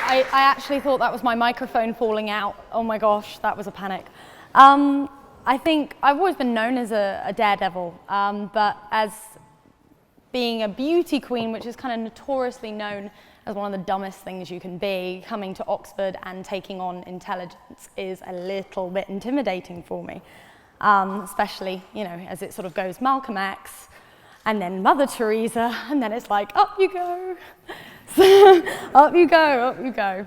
I actually thought that was my microphone falling out. Oh my gosh, that was a panic. I think I've always been known as a daredevil, but as being a beauty queen, which is kind of notoriously known as one of the dumbest things you can be, coming to Oxford and taking on intelligence is a little bit intimidating for me, especially, you know, as it sort of goes Malcolm X, and then Mother Teresa, and then it's like, up you go. Up you go, up you go.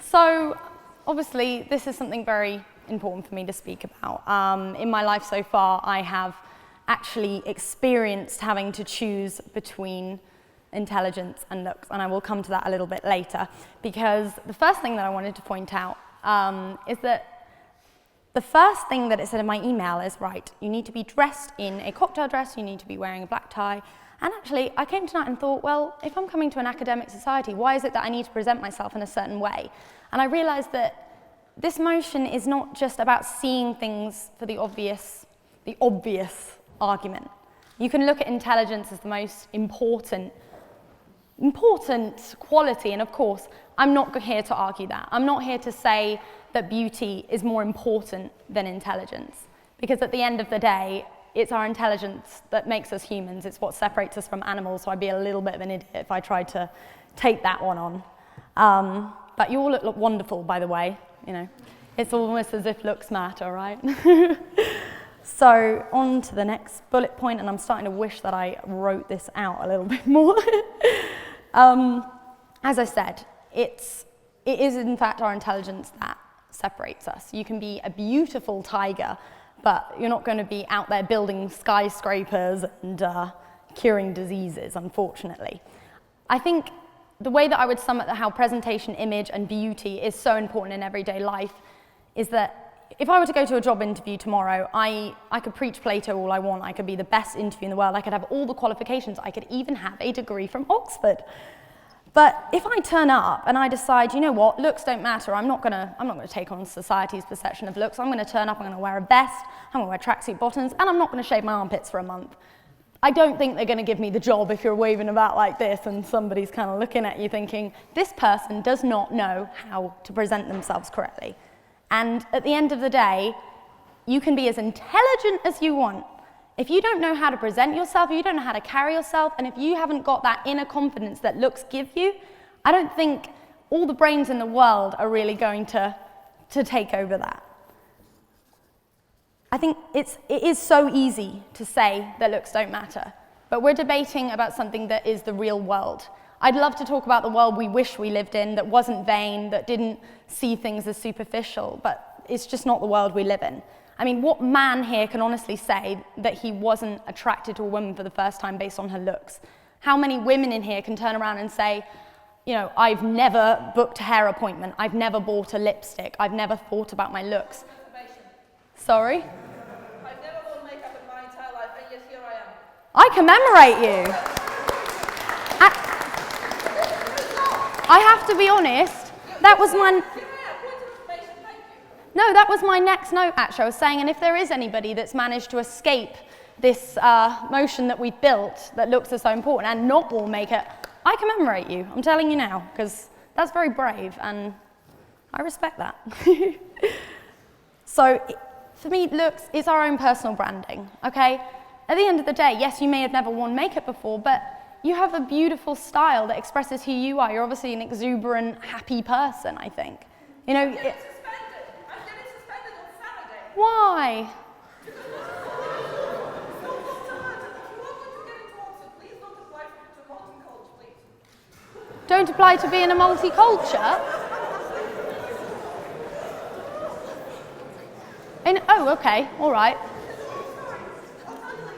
So obviously this is something very important for me to speak about. In my life so far, I have actually experienced having to choose between intelligence and looks, and I will come to that a little bit later, because the first thing that I wanted to point out is that the first thing that it said in my email is, right, you need to be dressed in a cocktail dress, you need to be wearing a black tie. And actually, I came tonight and thought, well, if I'm coming to an academic society, why is it that I need to present myself in a certain way? And I realized that this motion is not just about seeing things for the obvious argument. You can look at intelligence as the most important quality, and of course, I'm not here to argue that. I'm not here to say that beauty is more important than intelligence, because at the end of the day, it's our intelligence that makes us humans. It's what separates us from animals, so I'd be a little bit of an idiot if I tried to take that one on. But you all look wonderful, by the way. You know, it's almost as if looks matter, right? So on to the next bullet point, and I'm starting to wish that I wrote this out a little bit more. As I said, it is in fact our intelligence that separates us. You can be a beautiful tiger, but you're not going to be out there building skyscrapers and curing diseases, unfortunately. I think the way that I would sum up how presentation, image, and beauty is so important in everyday life is that if I were to go to a job interview tomorrow, I could preach Plato all I want, I could be the best interview in the world, I could have all the qualifications, I could even have a degree from Oxford. But if I turn up and I decide, you know what, looks don't matter, I'm not gonna take on society's perception of looks, I'm gonna turn up, I'm gonna wear a vest, I'm gonna wear tracksuit bottoms, and I'm not gonna shave my armpits for a month. I don't think they're gonna give me the job if you're waving about like this and somebody's kind of looking at you thinking, this person does not know how to present themselves correctly. And at the end of the day, you can be as intelligent as you want. If you don't know how to present yourself, if you don't know how to carry yourself, and if you haven't got that inner confidence that looks give you, I don't think all the brains in the world are really going to take over that. I think it is so easy to say that looks don't matter, but we're debating about something that is the real world. I'd love to talk about the world we wish we lived in, that wasn't vain, that didn't see things as superficial, but it's just not the world we live in. I mean, what man here can honestly say that he wasn't attracted to a woman for the first time based on her looks? How many women in here can turn around and say, you know, I've never booked a hair appointment, I've never bought a lipstick, I've never thought about my looks. Sorry? I've never worn makeup in my entire life, and yet here I am. I commemorate you. I have to be honest, that was my... No, that was my next note, actually. I was saying, and if there is anybody that's managed to escape this motion that we've built that looks so important and not all makeup, I commemorate you. I'm telling you now, because that's very brave, and I respect that. So, for me, looks is our own personal branding, okay? At the end of the day, yes, you may have never worn makeup before, but you have a beautiful style that expresses who you are. You're obviously an exuberant, happy person, I think. You know. Why? Don't apply to be in a multicultural? Oh, okay, all right.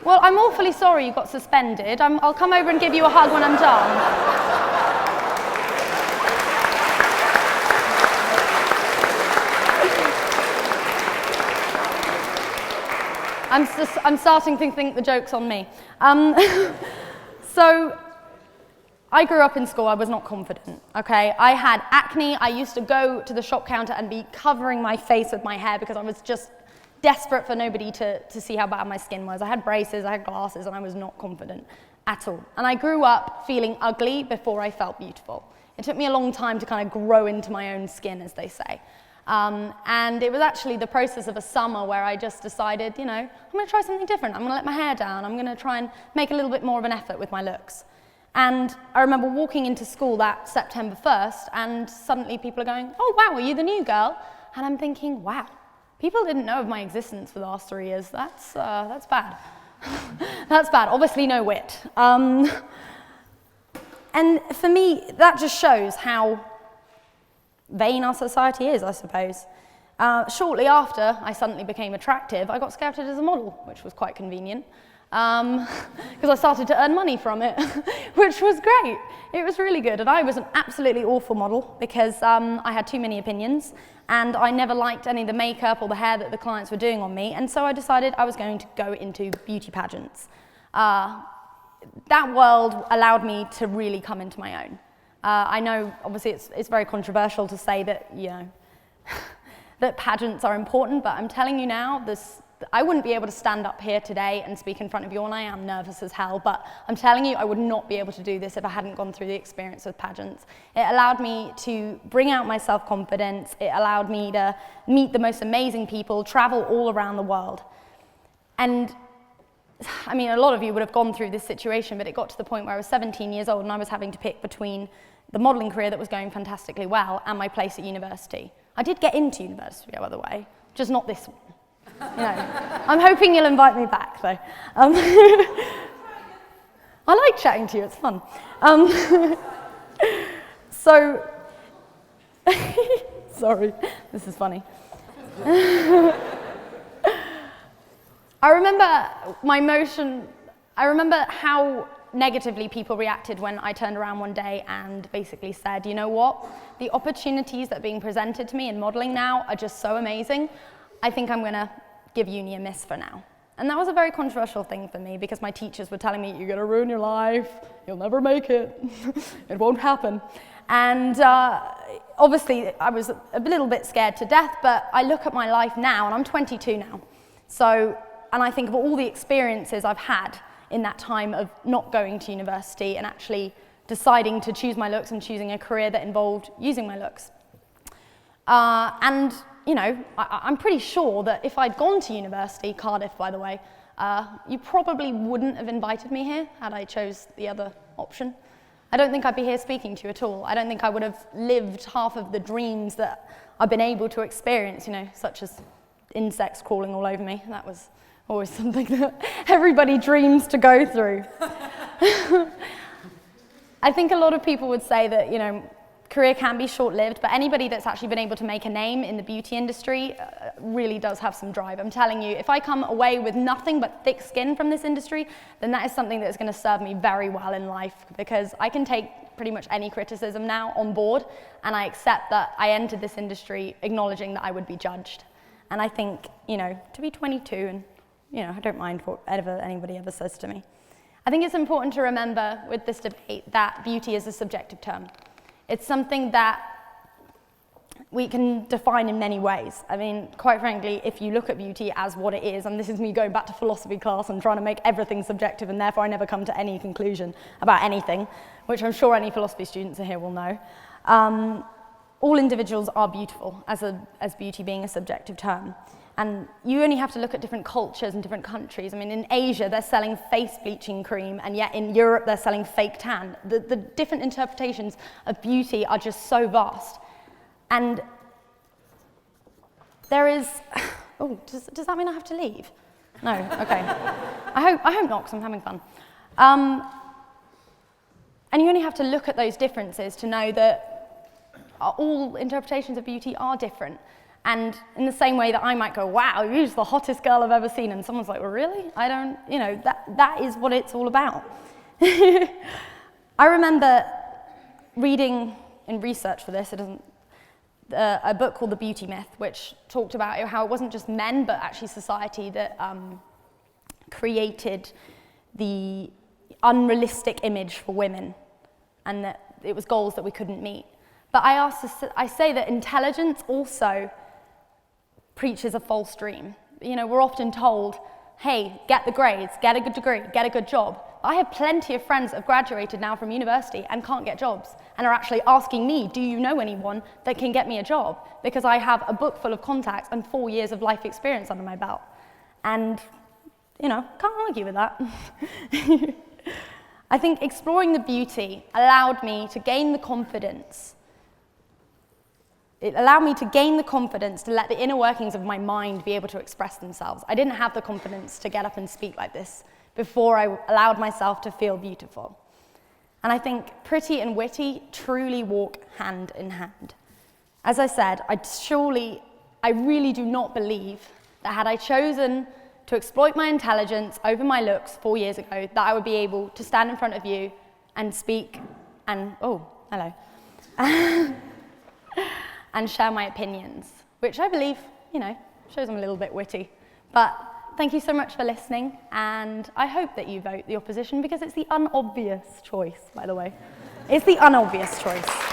Well, I'm awfully sorry you got suspended. I'll come over and give you a hug when I'm done. I'm starting to think the joke's on me. So, I grew up in school, I was not confident, okay? I had acne, I used to go to the shop counter and be covering my face with my hair because I was just desperate for nobody to see how bad my skin was. I had braces, I had glasses, and I was not confident at all. And I grew up feeling ugly before I felt beautiful. It took me a long time to kind of grow into my own skin, as they say. And it was actually the process of a summer where I just decided, you know, I'm going to try something different. I'm going to let my hair down. I'm going to try and make a little bit more of an effort with my looks. And I remember walking into school that September 1st, and suddenly people are going, oh, wow, are you the new girl? And I'm thinking, wow, people didn't know of my existence for the last 3 years. That's bad. That's bad. Obviously no wit. And for me, that just shows how vain our society is, I suppose. Shortly after I suddenly became attractive, I got scouted as a model, which was quite convenient, because I started to earn money from it, which was great. It was really good, and I was an absolutely awful model because I had too many opinions, and I never liked any of the makeup or the hair that the clients were doing on me, and so I decided I was going to go into beauty pageants. That world allowed me to really come into my own. I know, obviously, it's very controversial to say that, you know, that pageants are important, but I'm telling you now, I wouldn't be able to stand up here today and speak in front of you, and I am nervous as hell, but I'm telling you, I would not be able to do this if I hadn't gone through the experience with pageants. It allowed me to bring out my self-confidence. It allowed me to meet the most amazing people, travel all around the world. And I mean, a lot of you would have gone through this situation, but it got to the point where I was 17 years old and I was having to pick between the modelling career that was going fantastically well and my place at university. I did get into university, by the way, just not this one. You know, I'm hoping you'll invite me back, though. I like chatting to you, it's fun. So, sorry, this is funny. I remember how negatively people reacted when I turned around one day and basically said, you know what, the opportunities that are being presented to me in modelling now are just so amazing, I think I'm going to give uni a miss for now. And that was a very controversial thing for me because my teachers were telling me, you're going to ruin your life, you'll never make it, it won't happen. And obviously I was a little bit scared to death, but I look at my life now, and I'm 22 now, and I think of all the experiences I've had in that time of not going to university and actually deciding to choose my looks and choosing a career that involved using my looks. And, you know, I'm pretty sure that if I'd gone to university, Cardiff, by the way, you probably wouldn't have invited me here had I chose the other option. I don't think I'd be here speaking to you at all. I don't think I would have lived half of the dreams that I've been able to experience, you know, such as insects crawling all over me. That was always something that everybody dreams to go through. I think a lot of people would say that, you know, career can be short-lived, but anybody that's actually been able to make a name in the beauty industry really does have some drive. I'm telling you, if I come away with nothing but thick skin from this industry, then that is something that's going to serve me very well in life, because I can take pretty much any criticism now on board, and I accept that I entered this industry acknowledging that I would be judged. And I think, you know, to be 22 and, you know, I don't mind whatever anybody ever says to me. I think it's important to remember with this debate that beauty is a subjective term. It's something that we can define in many ways. I mean, quite frankly, if you look at beauty as what it is, and this is me going back to philosophy class and trying to make everything subjective, and therefore I never come to any conclusion about anything, which I'm sure any philosophy students here will know. All individuals are beautiful, as beauty being a subjective term. And you only have to look at different cultures and different countries. I mean, in Asia, they're selling face bleaching cream, and yet in Europe, they're selling fake tan. The different interpretations of beauty are just so vast. And there is, oh, does that mean I have to leave? No, okay. I hope not, because I'm having fun. And you only have to look at those differences to know that all interpretations of beauty are different. And in the same way that I might go, wow, you're just the hottest girl I've ever seen, and someone's like, well, really? I don't, you know, that is what it's all about. I remember reading in research for this, a book called The Beauty Myth, which talked about how it wasn't just men, but actually society that created the unrealistic image for women, and that it was goals that we couldn't meet. But I say that intelligence also preaches a false dream. You know, we're often told, hey, get the grades, get a good degree, get a good job. I have plenty of friends that have graduated now from university and can't get jobs and are actually asking me, do you know anyone that can get me a job? Because I have a book full of contacts and 4 years of life experience under my belt. And, you know, can't argue with that. I think exploring the beauty allowed me to gain the confidence. It allowed me to gain the confidence to let the inner workings of my mind be able to express themselves. I didn't have the confidence to get up and speak like this before I allowed myself to feel beautiful. And I think pretty and witty truly walk hand in hand. As I said, I really do not believe that had I chosen to exploit my intelligence over my looks 4 years ago, that I would be able to stand in front of you and speak and, oh, hello, and share my opinions, which I believe, you know, shows I'm a little bit witty. But thank you so much for listening, and I hope that you vote the opposition because it's the unobvious choice, by the way. It's the unobvious choice.